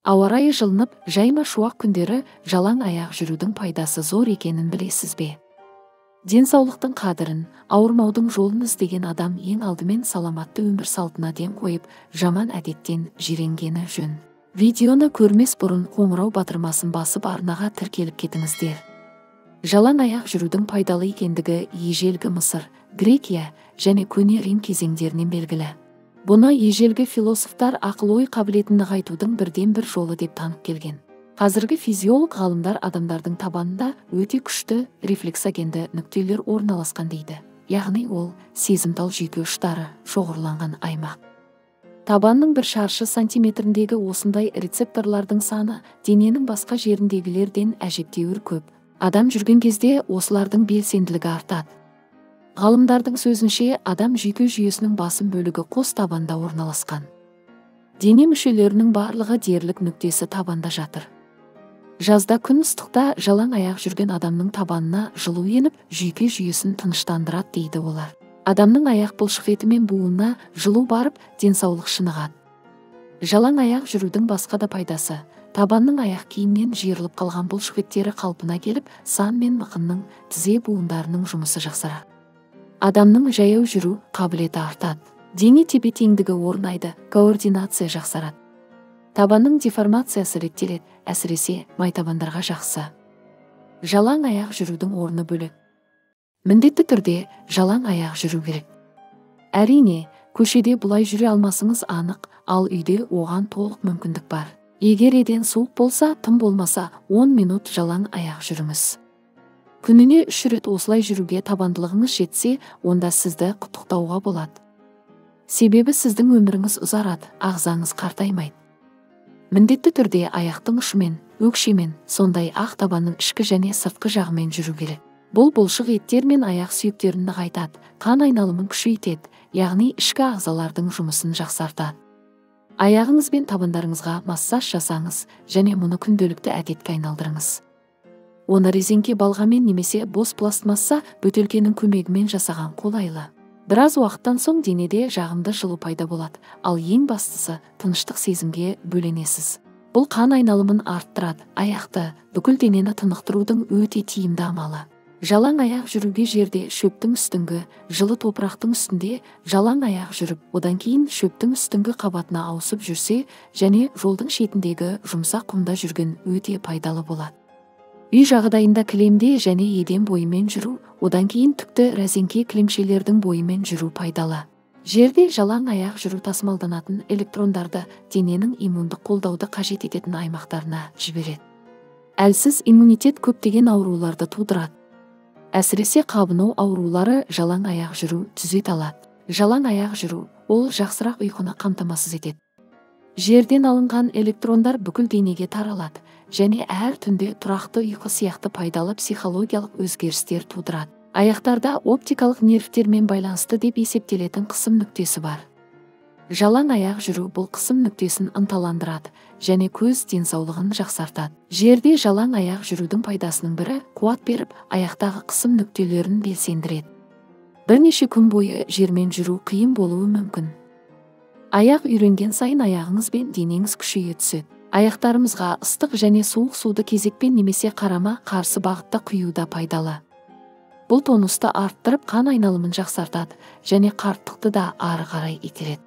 Ауа райы жылынып, жайма шуақ күндері жалаң аяқ жүрудің пайдасы зор екенін білесіз бе? Денсаулықтың қадірін, ауырмаудың жолын іздеген адам ең алдымен саламатты өмір салтына ден қойып, жаман әдеттен жиренгені жөн. Видеоны көрмес бұрын қоңырау батырмасын басып арнаға тіркеліп кетіңіздер. Жалаң аяқ жүрудің пайдалы екендігі ежелгі Мысыр, Грекия және көне Рим кезеңдерінен белгілі. Бұны ежелгі философтар ақыл-ой қабілетін нығайтудың бірден бір жолы деп танып келген. Қазіргі физиолог ғалымдар адамдардың табанында өте күшті рефлексогенді нүктелер орналасқан дейді. Яғни ол сезімтал жүйке ұштары шоғырланған аймақ. Табанның бір шаршы сантиметріндегі осындай рецепторлардың саны дененің басқа жеріндегілерден әжептәуір көп. Адам жүрген кезде осылардың белсенділігі артады. Ғалымдардың сөзінше, адам жүйке жүйесінің басым бөлігі қос табанда орналасқан. Дене мүшелерінің барлығы дерлік нүктесі табанда жатыр. Жазда күн ыстықта жалаң аяқ жүрген адамның табанына жылу еніп, жүйке жүйесін тыныштандырады дейді олар. Адамның аяқ бұлшық еті мен буынына жылу барып, денсаулық шынығады. Жалаң аяқ жүрудің басқа да пайдасы. Табанның аяқ киімнен жиырылып қалған бұлшық еттері қалпына келіп, сан мен мықынның, тізе буындарының жұмысы жақсарады. Адамның жаяу жүру қабілеті артады. Дене тепе-теңдігі орнайды, координация жақсарады. Табанның деформациясы реттеледі, әсіресе майтабандарға жақсы. Жалаң аяқ жүрудің орны бөлек. Міндетті түрде жалаң аяқ жүру керек. Әрине, көшеде бұлай жүре алмасыңыз анық, ал үйде оған толық мүмкіндік бар. Егер еден суық болса, тым болмаса 10 минут жалаң аяқ жүріңіз. Күніне 3 рет осылай жүруге табандылығыңыз жетсе, онда сізді құттықтауға болады. Себебі сіздің өміріңіз ұзарады, ағзаңыз қартаймайды. Міндетті түрде аяқтың ұшымен, өкшемен, сондай ақ табанның ішкі және сыртқы жағымен жүру керек. Бұл бұлшық еттер мен аяқ сүйектерін нығайтады, қан айналымын күшейтеді, яғни ішкі ағзалардың жұмысын жақсартады. Аяғыңыз бен табандарыңызға массаж жасаңыз және мұны күнделікті әдетке айналдырыңыз. Оны резеңке балғамен немесе бос пластмасса бөтелкенің көмегімен жасаған қолайлы. Біраз уақыттан соң денеде жағымды жылу пайда болады, ал ең бастысы тыныштық сезімге бөленесіз. Бұл қан айналымын арттырады, аяқты, бүкіл денені тынықтырудың өте тиімді амалы. Жалаң аяқ жүруге жерде шөптің үстіңгі, жылы топырақтың үстінде жалаң аяқ жүріп, одан кейін шөптің үстіңгі қабатына ауысып жүрсе және жолдың шетіндегі жұмсақ құмда жүрген өте пайдалы болады. Үй жағдайында кілемде және еден бойымен жүру, одан кейін түкті рәзеңке кілемшелердің бойымен жүру пайдалы. Жерде жалаң аяқ жүру тасымалданатын электрондарды дененің иммундық қолдауды қажет ететін аймақтарына жібереді. Әлсіз иммунитет көптеген ауруларды тудырады. Әсіресе қабыну аурулары жалаң аяқ жүру түзете алады. Жалаң аяқ жүру, ол жақсырақ ұйқыны қамтамасыз етеді. Жерден алынған электрондар бүкіл денеге таралады және әр түнде тұрақты ұйқы сияқты пайдалы психологиялық өзгерістер тудырады. Аяқтарда оптикалық нервтермен байланысты деп есептелетін қысым нүктесі бар. Жалаң аяқ жүру бұл қысым нүктесін ынталандырады және көз денсаулығын жақсартады. Жерде жалаң аяқ жүрудің пайдасының бірі қуат беріп, аяқтағы қысым нүктелерін белсендіреді. Бірнеше күн бойы жермен жүру қиын болуы мүмкін. Аяқ үйренген сайын аяғыңыз бен денеңіз күшейе түседі. Аяқтарымызға ыстық және суық суды кезекпен немесе қарама-қарсы бағытта құю да пайдалы. Бұл тонусты арттырып, қан айналымын жақсартады және қарттықты да ары қарай итереді.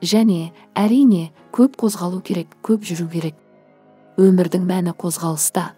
Және, әрине, көп қозғалу керек, көп жүру керек. Өмірдің мәні қозғалыста.